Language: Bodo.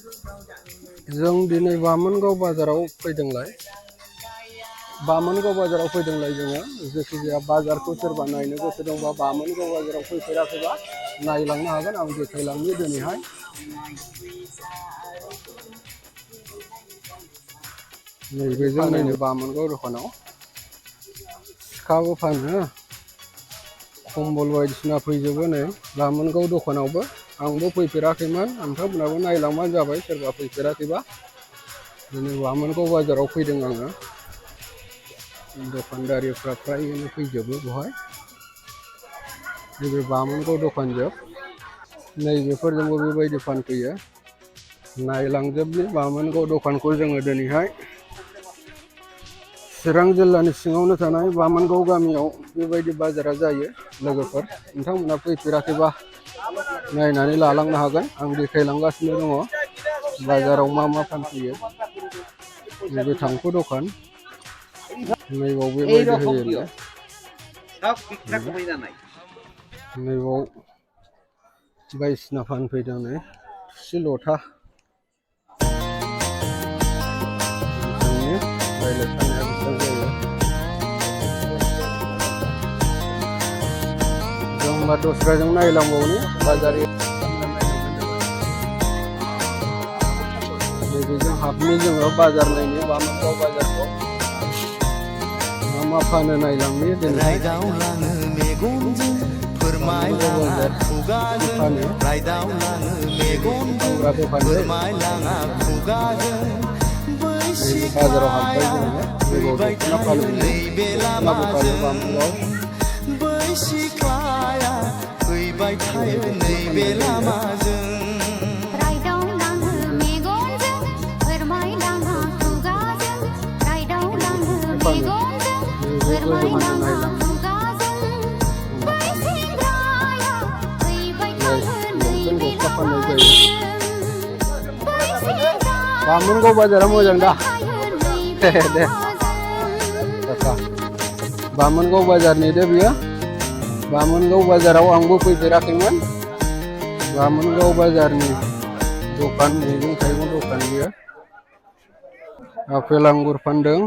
जों दिनै बामोनगाव बाजाराव फैदोंलाय जोङो जायखिजाया बाजारखौ सोरबा नायनो गोसो दंबा बामोनगाव बाजाराव फैफेराखैबा नायलांनो हागोन आं देखायलांनि दिनैहाय नैबे जोंनिनो बामोनगाव दखानाव सिखाबो फानो कम्बल बायदिसिना फैजोबो नै बामोनगाव दखानावबो आंबो फैफेराखैमोन नोंथांमोनाबो नायलांबानो जाबाय सोरबा फैफेराखैबा दिनै बामोनगाव बाजाराव फैदों आङो दखानदारिफ्रा फ्रायनो फैजोबो बेवहाय नैबे बामोनगाव दखानजों नैबेफोरजोंबो बेबायदि फानफैयो नायलांजोबनि बामोनगाव दखानखौ जोङो दिनैहाय चिरां जिल्लानि सिङावनो थानाय बामोनगाव गामियाव बेबायदि बाजारा जायो लोगोफोर नोंथांमोना फैफेराखैबा नायनानै लालांनो हागोन आं देखायलांगासिनो दङ बाजाराव मा मा फानफैयो नैबे थांखु दखान नैबाव बेबायदि होयो नैबाव बायदिसिना फानफैदों नै थोरसि लथा बायलाय फाननाया बेसेबां जायो जों होनबा दस्राजों नायलांबावनि बाजार नैबेजों हाबनि जोङो बाजार नायनो बामोनगाव बाजारखौ मा फानो नायलांनि दिनै बाजाराव हाबबाय जोङो दख'ना फानो दख'नाबो फानो बामोनगाव बामोनगाव बाजारा मोजां दा दे बामोनगाव बाजारनि दे बियो बामोनगाव बाजाराव आंबो फैफेराखैमोन बामोनगाव बाजारनि दखान मैगं थाइगं दखान बियो आपेल आंगुर फानदों